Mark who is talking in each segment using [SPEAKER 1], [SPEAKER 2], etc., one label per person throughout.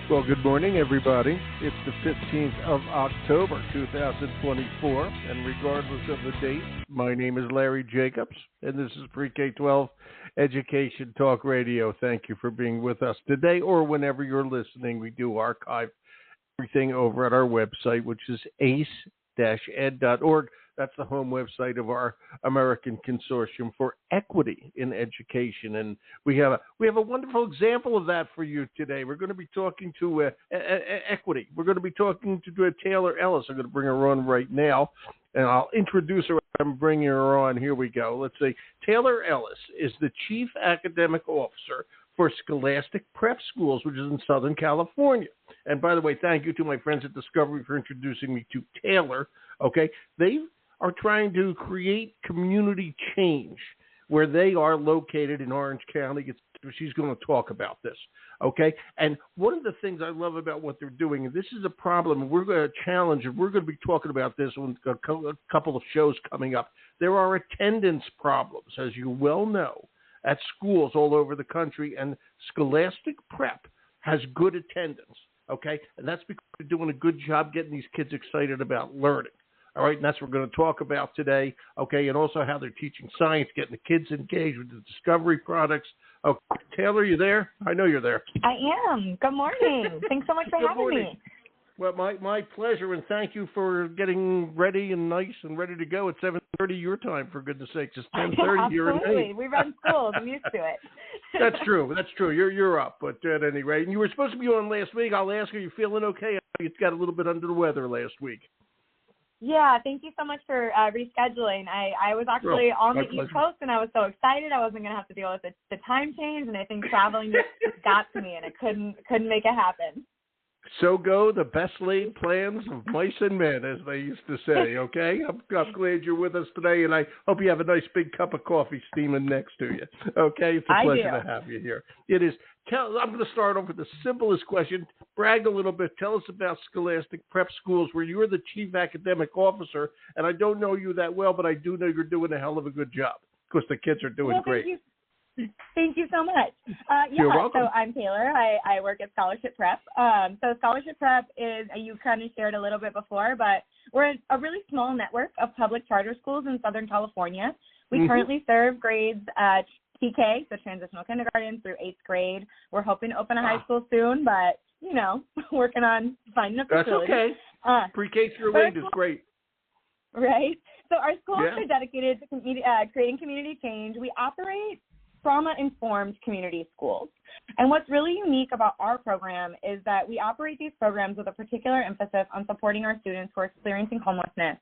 [SPEAKER 1] Well, good morning, everybody. It's the 15th of October, 2024, and regardless of the date, my name is Larry Jacobs, and this is Pre-K-12 Education Talk Radio. Thank you for being with us today or whenever you're listening. We do archive everything over at our website, which is ace-ed.org. That's the home website of our American Consortium for Equity in Education, and we have a wonderful example of that for you today. We're going to be talking to Equity. We're going to be talking to Taylor Ellis. I'm going to bring her on right now, and I'll introduce her. I'm bringing her on. Here we go. Let's see. Taylor Ellis is the Chief Academic Officer for Scholastic Prep Schools, which is in Southern California. And by the way, thank you to my friends at Discovery for introducing me to Taylor. Okay, they are trying to create community change where they are located in Orange County. She's going to talk about this, okay? And one of the things I love about what they're doing, and this is a problem, and we're going to challenge, and we're going to be talking about this on a couple of shows coming up. There are attendance problems, as you well know, at schools all over the country, and Scholastic Prep has good attendance, okay? And that's because they're doing a good job getting these kids excited about learning. All right, and that's what we're going to talk about today, okay, and also how they're teaching science, getting the kids engaged with the Discovery products. Okay, Taylor, you there? I know you're there.
[SPEAKER 2] I am. Good morning. Thanks so much for having me.
[SPEAKER 1] Well, my pleasure, and thank you for getting ready and nice and ready to go at 7:30 your time, for goodness sakes. It's 10:30 here in Maine.
[SPEAKER 2] Absolutely. We run schools. I'm used to it.
[SPEAKER 1] That's true. You're up, but at any rate. And you were supposed to be on last week. I'll ask you, you feeling okay? You got a little bit under the weather last week.
[SPEAKER 2] Yeah, thank you so much for rescheduling. I was actually on the East Coast, and I was so excited I wasn't going to have to deal with the time change, and I think traveling just got to me, and I couldn't make it happen.
[SPEAKER 1] So go the best laid plans of mice and men, as they used to say, okay? I'm glad you're with us today, and I hope you have a nice big cup of coffee steaming next to you, okay? It's a pleasure to have you here. It is. I'm going to start off with the simplest question. Brag a little bit. Tell us about Scholastic Prep Schools, where you're the Chief Academic Officer, and I don't know you that well, but I do know you're doing a hell of a good job, because the kids are doing great.
[SPEAKER 2] Thank you so much.
[SPEAKER 1] You're welcome.
[SPEAKER 2] So I'm Taylor. I work at Scholarship Prep. So Scholarship Prep is, you kind of shared a little bit before, but we're a really small network of public charter schools in Southern California. We currently serve grades TK, so transitional kindergarten through 8th grade. We're hoping to open a high school soon, but, working on finding a facility.
[SPEAKER 1] That's okay. Pre-K through 8 is great.
[SPEAKER 2] Right. So our schools are dedicated to creating community change. We operate trauma-informed community schools. And what's really unique about our program is that we operate these programs with a particular emphasis on supporting our students who are experiencing homelessness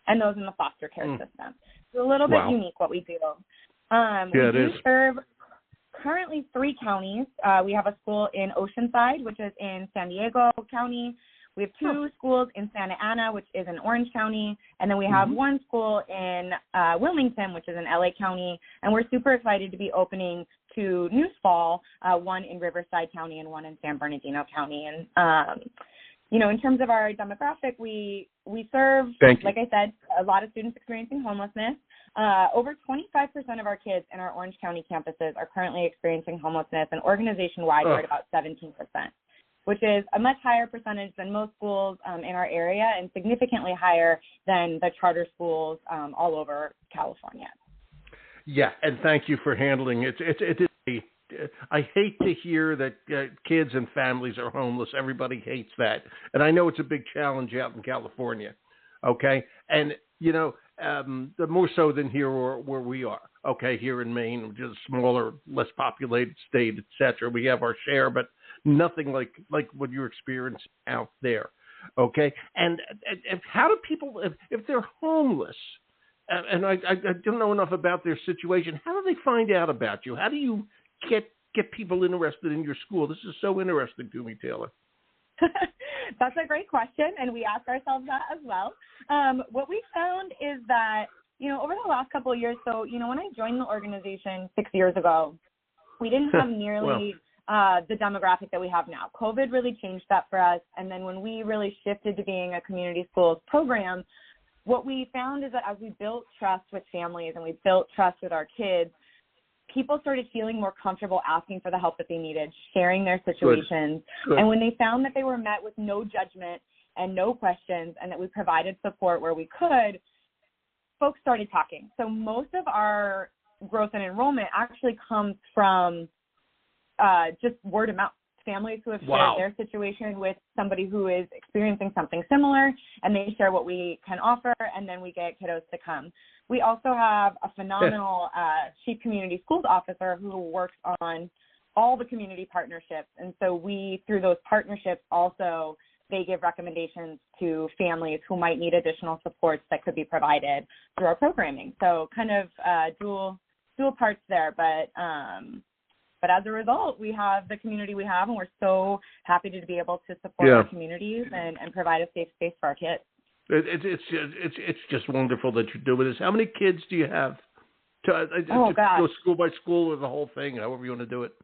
[SPEAKER 2] and those in the foster care system. It's a little bit unique what we do. We do serve currently 3 counties. We have a school in Oceanside, which is in San Diego County. We have 2 schools in Santa Ana, which is in Orange County, and then we have 1 school in Wilmington, which is in LA County, and we're super excited to be opening 2 new fall, 1 in Riverside County and 1 in San Bernardino County. And, in terms of our demographic, we serve, like I said, a lot of students experiencing homelessness. Over 25% of our kids in our Orange County campuses are currently experiencing homelessness, and organization-wide we're at about 17%. Which is a much higher percentage than most schools in our area and significantly higher than the charter schools all over California.
[SPEAKER 1] Yeah, and thank you for handling it. I hate to hear that kids and families are homeless. Everybody hates that. And I know it's a big challenge out in California, okay? And, the more so than here where we are, okay, here in Maine, which is a smaller, less populated state, et cetera. We have our share, but nothing like what you're experiencing out there, okay? And how do people, if they're homeless, and I don't know enough about their situation, how do they find out about you? How do you get people interested in your school? This is so interesting to me, Taylor.
[SPEAKER 2] That's a great question, and we ask ourselves that as well. What we found is that, over the last couple of years, so, when I joined the organization 6 years ago, we didn't have nearly the demographic that we have now. COVID really changed that for us, and then when we really shifted to being a community schools program, what we found is that as we built trust with families and we built trust with our kids, people started feeling more comfortable asking for the help that they needed, sharing their situations.
[SPEAKER 1] Good.
[SPEAKER 2] And when they found that they were met with no judgment and no questions, and that we provided support where we could, folks started talking. So most of our growth and enrollment actually comes from just word of mouth. Families who have shared their situation with somebody who is experiencing something similar, and they share what we can offer, and then we get kiddos to come. We also have a phenomenal chief community schools officer who works on all the community partnerships. And so we, through those partnerships also, they give recommendations to families who might need additional supports that could be provided through our programming. So kind of dual parts there, but as a result, we have the community we have, and we're so happy to be able to support our communities and provide a safe space for our kids.
[SPEAKER 1] It's just wonderful that you're doing this. How many kids do you have?
[SPEAKER 2] Gosh.
[SPEAKER 1] Go school by school or the whole thing, however you want to do it.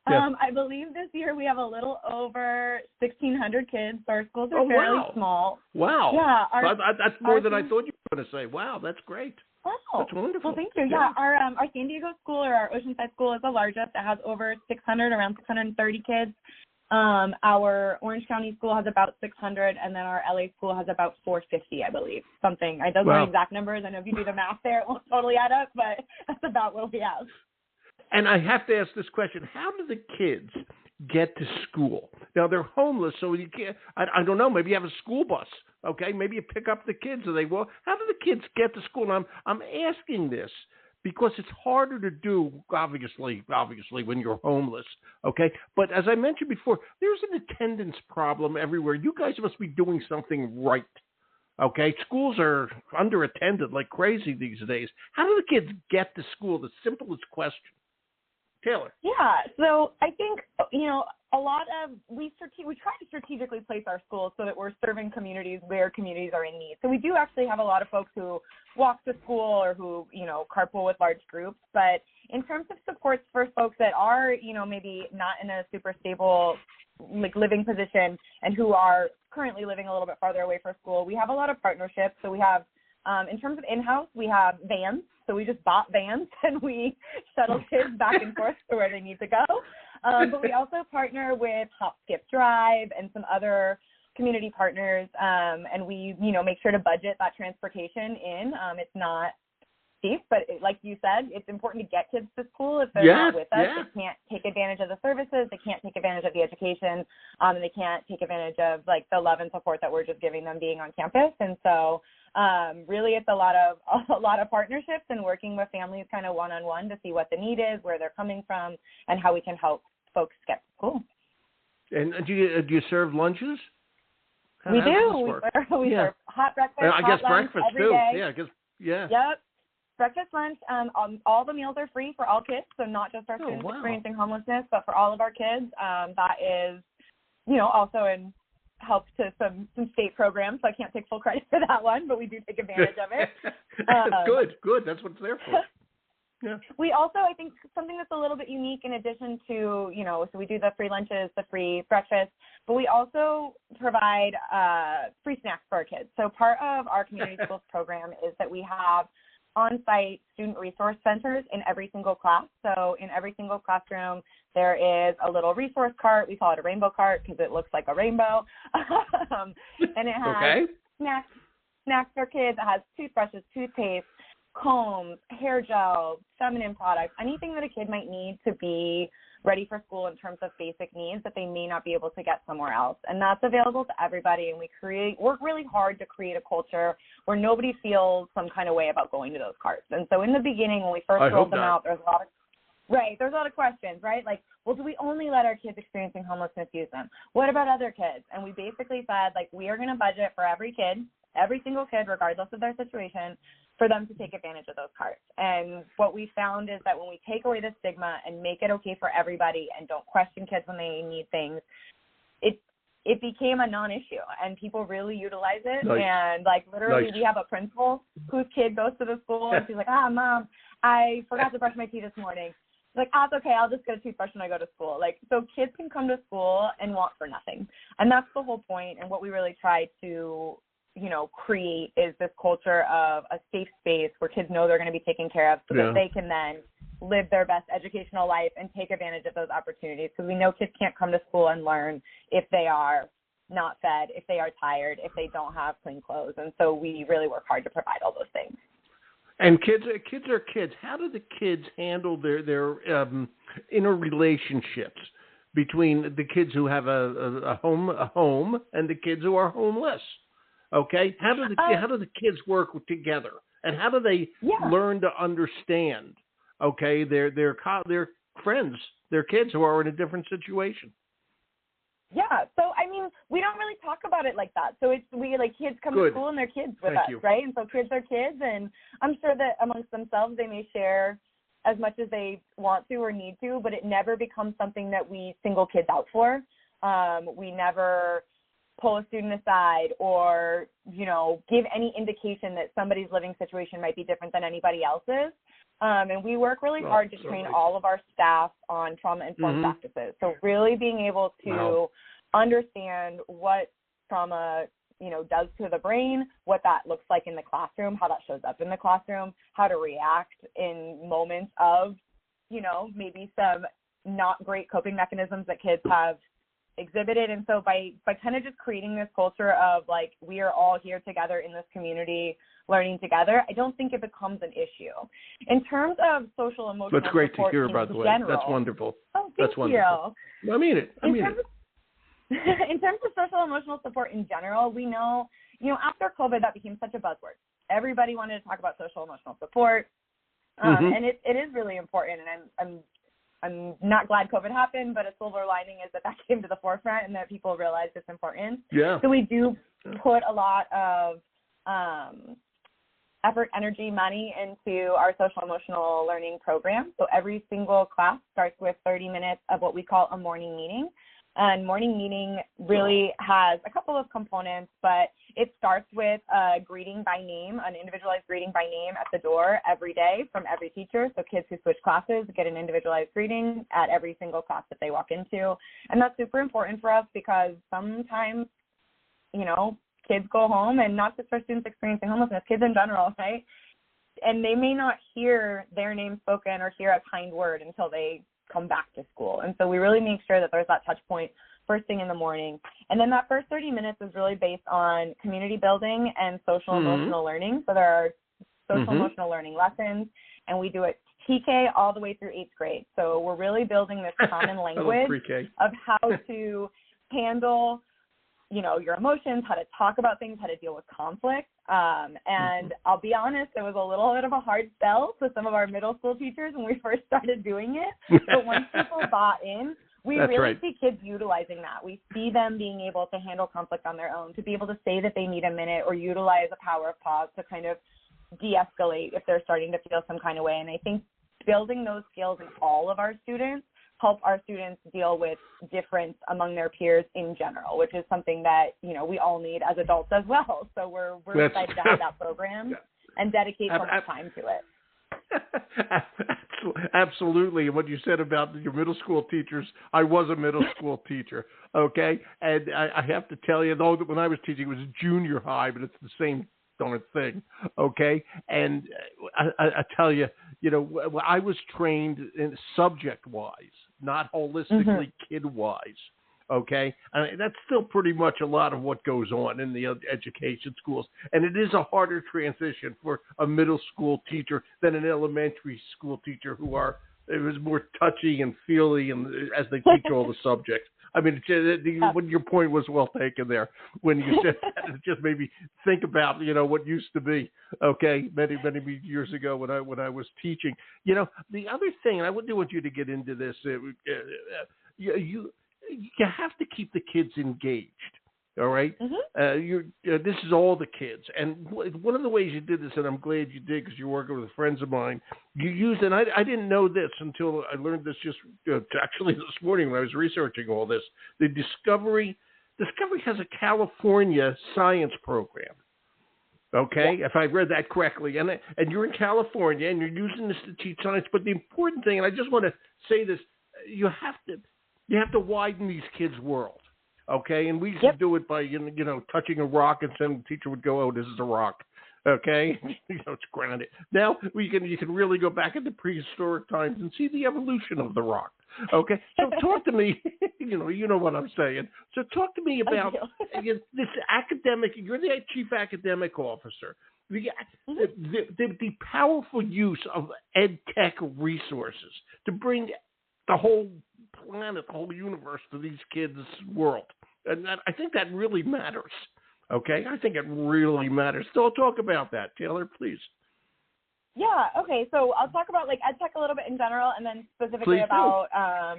[SPEAKER 2] I believe this year we have a little over 1,600 kids. So our schools are fairly small.
[SPEAKER 1] Wow.
[SPEAKER 2] Yeah.
[SPEAKER 1] That's more than I thought you were going to say. Wow, that's great.
[SPEAKER 2] Oh,
[SPEAKER 1] that's wonderful.
[SPEAKER 2] Well, thank you. Yeah, our San Diego school, or our Oceanside school, is the largest. It has over 600, around 630 kids. Our Orange County school has about 600, and then our LA school has about 450, I believe. Something. I don't know exact numbers. I know if you do the math there, it won't totally add up, but that's about what we have.
[SPEAKER 1] And I have to ask this question: how do the kids get to school? Now they're homeless, so you can't. I don't know. Maybe you have a school bus. Okay, maybe you pick up the kids, and they walk. How do the kids get to school? And I'm asking this because it's harder to do, obviously, when you're homeless. Okay, but as I mentioned before, there's an attendance problem everywhere. You guys must be doing something right. Okay, schools are underattended like crazy these days. How do the kids get to school? The simplest question. Taylor.
[SPEAKER 2] Yeah, so I think, a lot of, we try to strategically place our schools so that we're serving communities where communities are in need. So we do actually have a lot of folks who walk to school or who, carpool with large groups. But in terms of supports for folks that are, maybe not in a super stable living position and who are currently living a little bit farther away from school, we have a lot of partnerships. So we have, in terms of in-house, we have vans. So we just bought vans and we shuttle kids back and forth to where they need to go. But we also partner with Hop, Skip, Drive and some other community partners. And we, make sure to budget that transportation in. It's not cheap, but like you said, it's important to get kids to school. If they're not with us, they can't take advantage of the services. They can't take advantage of the education. And they can't take advantage of the love and support that we're just giving them being on campus. And so really it's a lot of partnerships and working with families kind of one-on-one to see what the need is, where they're coming from, and how we can help folks get to school. And
[SPEAKER 1] do you serve lunches?
[SPEAKER 2] We do. We serve hot breakfast,
[SPEAKER 1] I guess
[SPEAKER 2] lunch
[SPEAKER 1] breakfast
[SPEAKER 2] every
[SPEAKER 1] too.
[SPEAKER 2] day.
[SPEAKER 1] Yeah.
[SPEAKER 2] Yep. Breakfast, lunch, all the meals are free for all kids, so not just our students experiencing homelessness, but for all of our kids. That is, also helps to some state programs, so I can't take full credit for that one, but we do take advantage of it.
[SPEAKER 1] Good. That's what it's there for. Yeah.
[SPEAKER 2] We also, I think, something that's a little bit unique in addition to, so we do the free lunches, the free breakfast, but we also provide free snacks for our kids. So part of our community schools program is that we have on-site student resource centers in every single class. So in every single classroom, there is a little resource cart. We call it a rainbow cart because it looks like a rainbow. And it has snacks for kids. It has toothbrushes, toothpaste, combs, hair gel, feminine products, anything that a kid might need to be ready for school in terms of basic needs that they may not be able to get somewhere else. And that's available to everybody. And we work really hard to create a culture where nobody feels some kind of way about going to those carts. And so in the beginning, when we first rolled them out, there's a lot of questions, right? Like, well, do we only let our kids experiencing homelessness use them? What about other kids? And we basically said, we are going to budget for every single kid, regardless of their situation, for them to take advantage of those carts. And what we found is that when we take away the stigma and make it okay for everybody and don't question kids when they need things, it became a non-issue, and people really utilize it. Nice. And literally we have a principal whose kid goes to the school and she's like, Mom, I forgot to brush my teeth this morning. It's it's okay, I'll just get a toothbrush when I go to school. So kids can come to school and want for nothing. And that's the whole point. And what we really try to create is this culture of a safe space where kids know they're going to be taken care of so that they can then live their best educational life and take advantage of those opportunities, because we know kids can't come to school and learn if they are not fed, if they are tired, if they don't have clean clothes. And so we really work hard to provide all those things.
[SPEAKER 1] And kids are kids. How do the kids handle their interrelationships between the kids who have a home and the kids who are homeless? Okay, how do the kids work together, and how do they learn to understand? Okay, their friends, their kids who are in a different situation.
[SPEAKER 2] Yeah, so I mean, we don't really talk about it like that. So kids come to school and they're kids with us, right? And so kids are kids, and I'm sure that amongst themselves they may share as much as they want to or need to, but it never becomes something that we single kids out for. We never pull a student aside or, give any indication that somebody's living situation might be different than anybody else's. And we work really hard to train all of our staff on trauma-informed practices. So really being able to understand what trauma, does to the brain, what that looks like in the classroom, how that shows up in the classroom, how to react in moments of, maybe some not great coping mechanisms that kids have exhibited. And so by kind of just creating this culture of like, we are all here together in this community learning together, I don't think it becomes an issue. In terms of social emotional
[SPEAKER 1] That's great to
[SPEAKER 2] support
[SPEAKER 1] hear, by the way. That's wonderful.
[SPEAKER 2] Oh,
[SPEAKER 1] That's wonderful. I mean it.
[SPEAKER 2] In terms of social emotional support in general, we know, after COVID, that became such a buzzword. Everybody wanted to talk about social emotional support. And it is really important. And I'm not glad COVID happened, but a silver lining is that came to the forefront and that people realized it's important.
[SPEAKER 1] Yeah.
[SPEAKER 2] So we do put a lot of effort, energy, money into our social emotional learning program. So every single class starts with 30 minutes of what we call a morning meeting. And morning meeting really has a couple of components, but it starts with a greeting by name, an individualized greeting by name at the door every day from every teacher. So kids who switch classes get an individualized greeting at every single class that they walk into. And that's super important for us because sometimes, kids go home, and not just for students experiencing homelessness, kids in general, right? And they may not hear their name spoken or hear a kind word until they come back to school. And so we really make sure that there's that touch point first thing in the morning. And then that first 30 minutes is really based on community building and social emotional learning. So there are social emotional learning lessons, and we do it TK all the way through 8th grade. So we're really building this common language of how to handle, your emotions, how to talk about things, how to deal with conflict. And I'll be honest, it was a little bit of a hard sell to some of our middle school teachers when we first started doing it. But once people bought in, we see kids utilizing that. We see them being able to handle conflict on their own, to be able to say that they need a minute or utilize a power of pause to kind of de-escalate if they're starting to feel some kind of way. And I think building those skills in all of our students help our students deal with difference among their peers in general, which is something that, we all need as adults as well. So we're excited to have that program and dedicate so much time to it.
[SPEAKER 1] Absolutely. And what you said about your middle school teachers, I was a middle school teacher, okay? And I have to tell you, though, that when I was teaching, it was junior high, but it's the same darn thing, okay? And I tell you, I was trained in subject-wise, not holistically kid-wise, okay? And that's still pretty much a lot of what goes on in the education schools. And it is a harder transition for a middle school teacher than an elementary school teacher it was more touchy and feely and as they teach all the subjects. I mean, your point was well taken there when you said that. It just made me think about, what used to be, okay, many, many years ago when I was teaching. The other thing, and I do want you to get into this, you have to keep the kids engaged. All right. This is all the kids. And one of the ways you did this, and I'm glad you did because you're working with friends of mine, you used, and I didn't know this until I learned this just actually this morning when I was researching all this. The Discovery has a California science program. Okay, if I read that correctly. And you're in California and you're using this to teach science. But the important thing, and I just want to say this, you have to widen these kids' world. Okay, and we used to do it by, touching a rock, and then the teacher would go, oh, this is a rock. Okay, it's granite. Now you can really go back into prehistoric times and see the evolution of the rock. Okay, so talk to me. You know what I'm saying. So talk to me about this academic. You're the chief academic officer. The powerful use of ed tech resources to bring the whole planet, the whole universe to these kids' world, and I think that really matters. Okay, I think it really matters. So I'll talk about that, Taylor, please.
[SPEAKER 2] Yeah, okay, so I'll talk about ed tech a little bit in general and then specifically about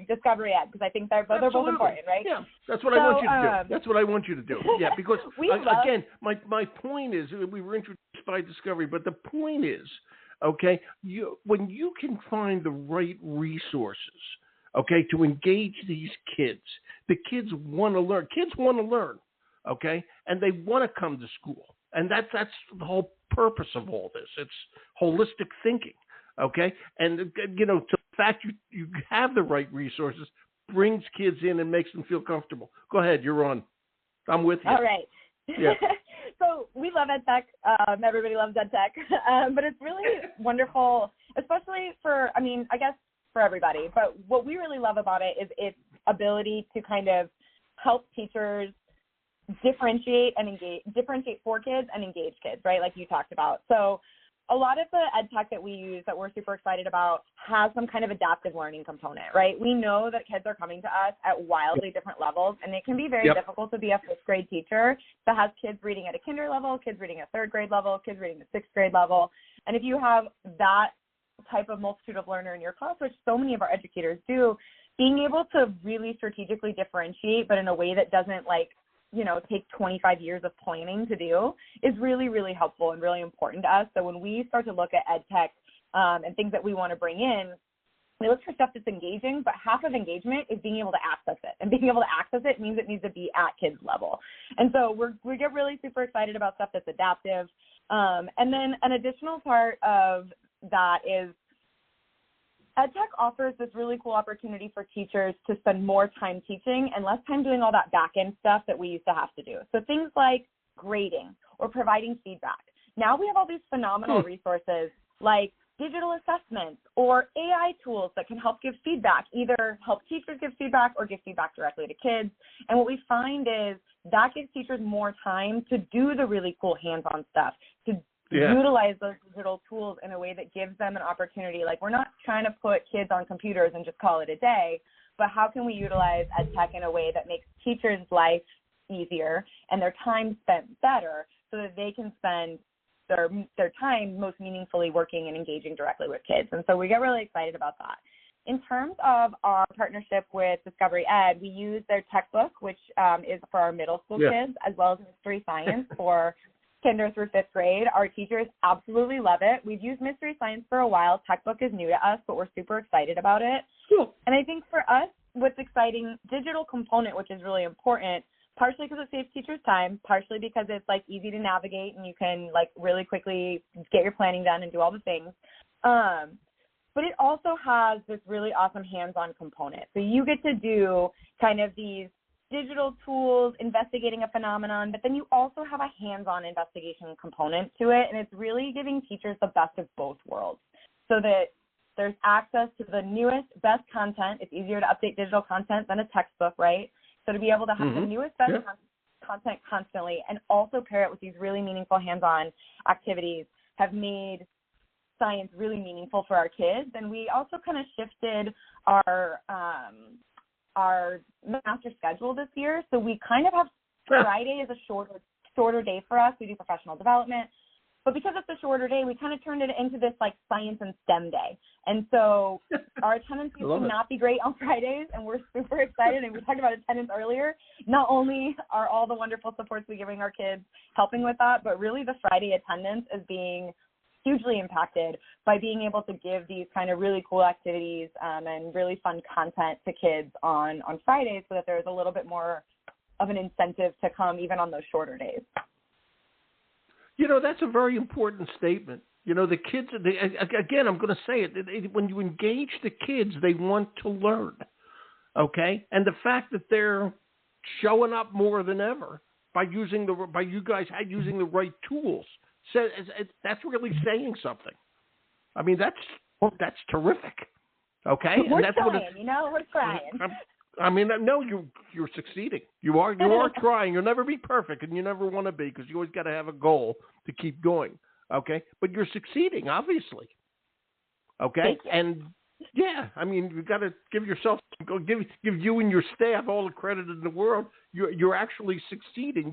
[SPEAKER 2] Discovery Ed, because I think they're both important, right?
[SPEAKER 1] Yeah, that's what I want you to do. That's what I want you to do. Yeah, because, again, my point is, we were introduced by Discovery, but the point is, okay, when you can find the right resources, okay, to engage these kids, the kids want to learn. Kids want to learn. Okay, and they want to come to school, and that's the whole purpose of all this. It's holistic thinking. Okay, and the fact you have the right resources brings kids in and makes them feel comfortable. Go ahead, you're on. I'm with you.
[SPEAKER 2] All right.
[SPEAKER 1] Yeah.
[SPEAKER 2] So we love ed tech. Everybody loves ed tech, but it's really wonderful, especially for everybody. But what we really love about it is its ability to kind of help teachers differentiate for kids and engage kids, right? Like you talked about. So a lot of the ed tech that we use that we're super excited about has some kind of adaptive learning component, right? We know that kids are coming to us at wildly different levels, and it can be very difficult to be a fifth grade teacher that has kids reading at a kinder level, kids reading at third grade level, kids reading at sixth grade level. And if you have that type of multitude of learner in your class, which so many of our educators do, being able to really strategically differentiate, but in a way that doesn't take 25 years of planning to do is really, really helpful and really important to us. So when we start to look at ed tech and things that we want to bring in, we look for stuff that's engaging, but half of engagement is being able to access it. And being able to access it means it needs to be at kids' level. And so we get really super excited about stuff that's adaptive. And then an additional part of that is EdTech offers this really cool opportunity for teachers to spend more time teaching and less time doing all that back-end stuff that we used to have to do. So things like grading or providing feedback. Now we have all these phenomenal resources like digital assessments or AI tools that can help give feedback, either help teachers give feedback or give feedback directly to kids. And what we find is that gives teachers more time to do the really cool hands-on stuff, to utilize those digital tools in a way that gives them an opportunity. Like, we're not trying to put kids on computers and just call it a day, but how can we utilize ed tech in a way that makes teachers' life easier and their time spent better so that they can spend their time most meaningfully working and engaging directly with kids. And so we get really excited about that. In terms of our partnership with Discovery Ed, we use their textbook, which is for our middle school kids, as well as Mystery Science for kinder through fifth grade. Our teachers absolutely love it. We've used Mystery Science for a while. Textbook is new to us, but we're super excited about it. Cool. And I think for us, what's exciting, digital component, which is really important, partially because it saves teachers time, partially because it's easy to navigate and you can really quickly get your planning done and do all the things. But it also has this really awesome hands-on component. So you get to do kind of these digital tools, investigating a phenomenon, but then you also have a hands-on investigation component to it, and it's really giving teachers the best of both worlds so that there's access to the newest, best content. It's easier to update digital content than a textbook, right? So to be able to have the newest, best content constantly and also pair it with these really meaningful hands-on activities have made science really meaningful for our kids. And we also kind of shifted our master schedule this year. So we kind of have Friday is a shorter day for us. We do professional development. But because it's a shorter day, we kind of turned it into this science and STEM day. And so our attendance used to not be great on Fridays, and we're super excited. And we talked about attendance earlier. Not only are all the wonderful supports we're giving our kids helping with that, but really the Friday attendance is being hugely impacted by being able to give these kind of really cool activities and really fun content to kids on Fridays so that there's a little bit more of an incentive to come even on those shorter days.
[SPEAKER 1] That's a very important statement. The kids, again, I'm going to say it, when you engage the kids, they want to learn, okay? And the fact that they're showing up more than ever by you guys using the right tools says that's really saying something. I mean, that's terrific. Okay,
[SPEAKER 2] We're
[SPEAKER 1] and that's
[SPEAKER 2] trying, we're trying.
[SPEAKER 1] I mean, no, you're succeeding. You are trying. You'll never be perfect, and you never want to be, because you always got to have a goal to keep going. Okay, but you're succeeding, obviously. Okay, and yeah, I mean, you got to give you and your staff all the credit in the world. You're actually succeeding.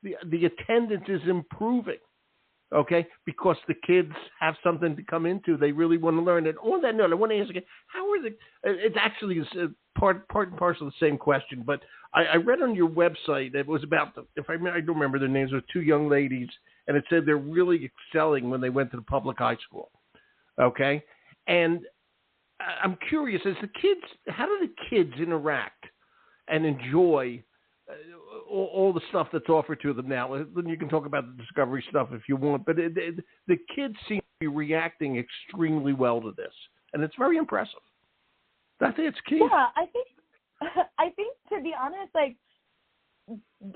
[SPEAKER 1] The attendance is improving. Okay, because the kids have something to come into. They really want to learn. And on that note, I want to ask again, how are it's actually part and parcel of the same question, but I read on your website, it was about, I don't remember their names, it was two young ladies, and it said they're really excelling when they went to the public high school. Okay, and I'm curious, how do the kids interact and enjoy all the stuff that's offered to them now? Then you can talk about the Discovery stuff if you want, but the kids seem to be reacting extremely well to this, and it's very impressive. I think it's key.
[SPEAKER 2] Yeah, I think to be honest, like,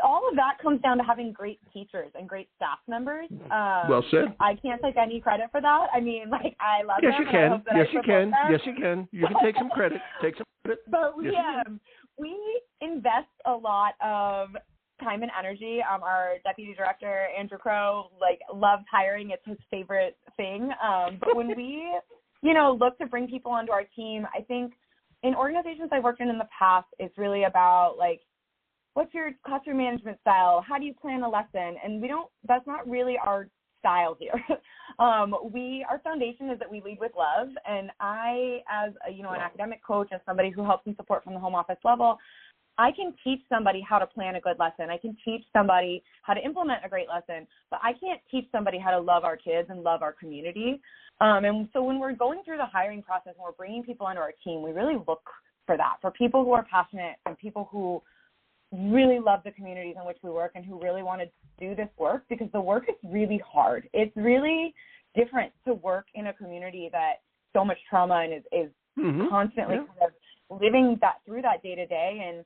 [SPEAKER 2] all of that comes down to having great teachers and great staff members.
[SPEAKER 1] Well said.
[SPEAKER 2] I can't take any credit for that. I mean, like, I love them.
[SPEAKER 1] Yes, you can. Yes, you can. Yes, you can. You can take some credit.
[SPEAKER 2] But we invest a lot of time and energy. Our deputy director, Andrew Crow, loves hiring. It's his favorite thing. But when we, look to bring people onto our team, I think in organizations I've worked in the past, it's really about, what's your classroom management style? How do you plan a lesson? And that's not really our style here. Our foundation is that we lead with love. And I, as an academic coach and somebody who helps and support from the home office level, I can teach somebody how to plan a good lesson. I can teach somebody how to implement a great lesson, but I can't teach somebody how to love our kids and love our community. And so when we're going through the hiring process and we're bringing people onto our team, we really look for that, for people who are passionate and people who really love the communities in which we work and who really want to do this work, because the work is really hard. It's really different to work in a community that so much trauma and is constantly kind of living that through that day to day.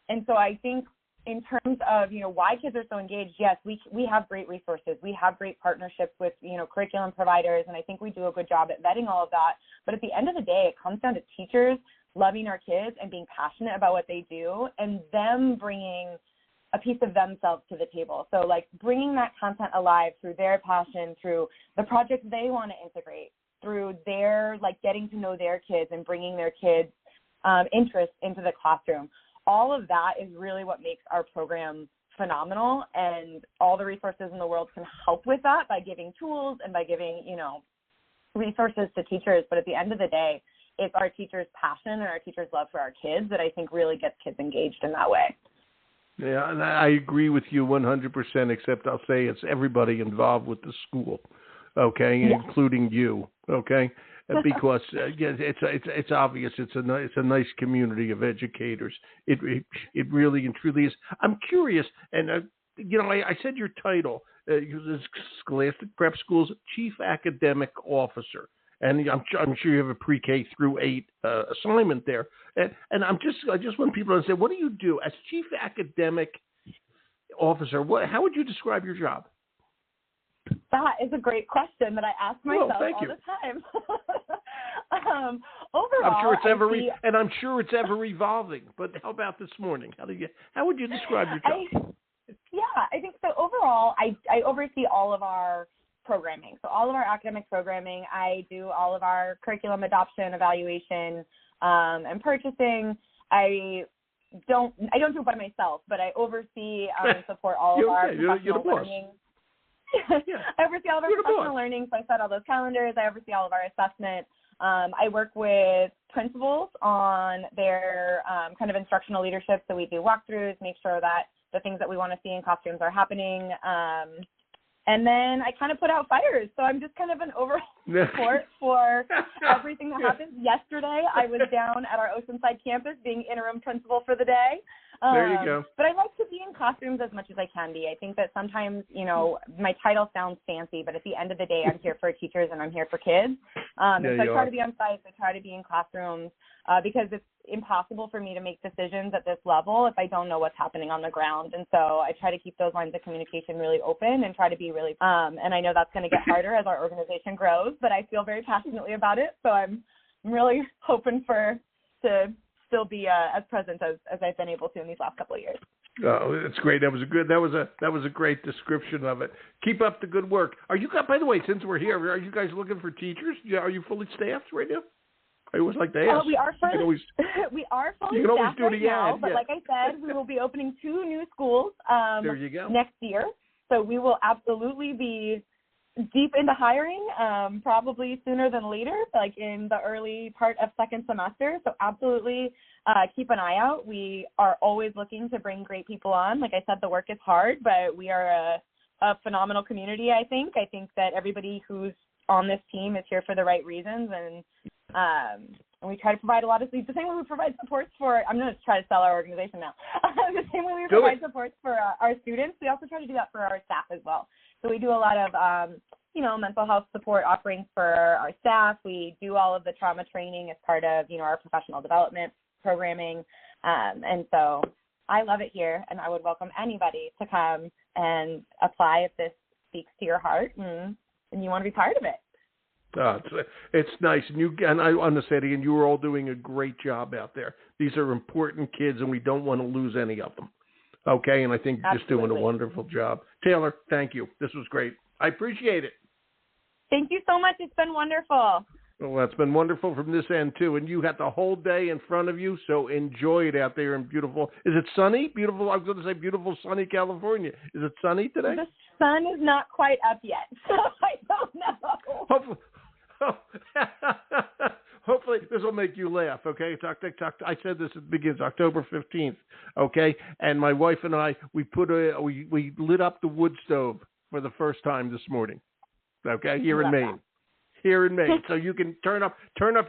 [SPEAKER 2] And so I think in terms of, why kids are so engaged, yes, we have great resources. We have great partnerships with, curriculum providers, and I think we do a good job at vetting all of that. But at the end of the day, it comes down to teachers loving our kids and being passionate about what they do, and them bringing a piece of themselves to the table. So, bringing that content alive through their passion, through the projects they want to integrate, through their, getting to know their kids and bringing their kids' interest into the classroom. All of that is really what makes our program phenomenal, and all the resources in the world can help with that by giving tools and by giving, resources to teachers. But at the end of the day, it's our teachers' passion and our teachers' love for our kids that I think really gets kids engaged in that way.
[SPEAKER 1] Yeah, and I agree with you 100%, except I'll say it's everybody involved with the school, okay, including you, okay, because it's obvious it's a nice community of educators. It really and truly is. I'm curious, and I said your title, Scholastic Prep School's Chief Academic Officer. And I'm sure you have a pre-K through 8 assignment there. And I just want people to say, what do you do as Chief Academic Officer? How would you describe your job?
[SPEAKER 2] That is a great question that I ask myself all the time. Overall,
[SPEAKER 1] I'm sure it's ever evolving. But how about this morning? How would you describe your job?
[SPEAKER 2] I think so. Overall, I oversee all of our programming. So all of our academic programming, I do all of our curriculum adoption, evaluation, and purchasing. I don't do it by myself, but I oversee and support all of our professional learning. I oversee all of our professional learning, so I set all those calendars. I oversee all of our assessment. I work with principals on their kind of instructional leadership, so we do walkthroughs, make sure that the things that we want to see in classrooms are happening. And then I kind of put out fires. So I'm just kind of an overall support for everything that happens. Yesterday, I was down at our Oceanside campus being interim principal for the day.
[SPEAKER 1] There you go.
[SPEAKER 2] But I like to be in classrooms as much as I can be. I think that sometimes, my title sounds fancy, but at the end of the day, I'm here for teachers and I'm here for kids. And so I try to be on site. I try to be in classrooms because it's impossible for me to make decisions at this level if I don't know what's happening on the ground. And so I try to keep those lines of communication really open and try to be really, and I know that's going to get harder as our organization grows, but I feel very passionately about it. So I'm really hoping to still be as present as I've been able to in these last couple of years.
[SPEAKER 1] Oh, that's great. That was a great description of it. Keep up the good work. Are you guys, by the way, since we're here, are you guys looking for teachers? Are you fully staffed right now? I always like to ask.
[SPEAKER 2] We are fully staffed right now, but like I said, we will be opening 2 new schools
[SPEAKER 1] there you go.
[SPEAKER 2] next year. So we will absolutely be deep into hiring, probably sooner than later, like in the early part of second semester. So absolutely keep an eye out. We are always looking to bring great people on. Like I said, the work is hard, but we are a phenomenal community, I think. I think that everybody who's on this team is here for the right reasons, and we try to provide a lot of the same way we provide supports for. I'm going to try to sell our organization now. The same way we provide supports for our students, we also try to do that for our staff as well. So we do a lot of mental health support offerings for our staff. We do all of the trauma training as part of our professional development programming, and so I love it here, and I would welcome anybody to come and apply if this speaks to your heart and you want to be part of it.
[SPEAKER 1] It's nice. And I want to say it again, you are all doing a great job out there. These are important kids, and we don't want to lose any of them. Okay? And I think you're just doing a wonderful job. Taylor, thank you. This was great. I appreciate it.
[SPEAKER 2] Thank you so much. It's been wonderful.
[SPEAKER 1] Well, that's been wonderful from this end, too. And you got the whole day in front of you, so enjoy it out there in beautiful. Is it sunny? Beautiful. I was going to say beautiful, sunny California. Is it sunny today?
[SPEAKER 2] The sun is not quite up yet, so I don't know.
[SPEAKER 1] Hopefully this will make you laugh, okay? I said this begins October 15th, okay? And my wife and I, we lit up the wood stove for the first time this morning, okay? Here in Maine. So you can turn up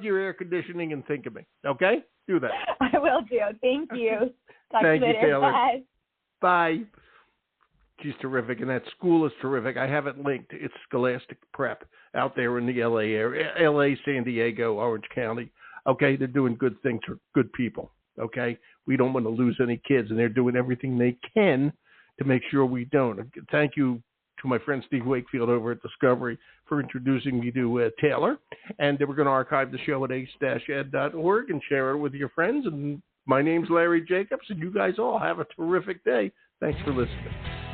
[SPEAKER 1] your air conditioning and think of me, okay? Do that.
[SPEAKER 2] I will do. Thank you. Talk
[SPEAKER 1] Thank
[SPEAKER 2] to you
[SPEAKER 1] you,
[SPEAKER 2] later.
[SPEAKER 1] Taylor.
[SPEAKER 2] Bye.
[SPEAKER 1] Bye. She's terrific, and that school is terrific. I have it linked. It's Scholastic Prep out there in the L.A. area, L.A., San Diego, Orange County. Okay, they're doing good things for good people. Okay, we don't want to lose any kids, and they're doing everything they can to make sure we don't. Thank you to my friend Steve Wakefield over at Discovery for introducing me to Taylor. And we're going to archive the show at ace-ed.org and share it with your friends. And my name's Larry Jacobs, and you guys all have a terrific day. Thanks for listening.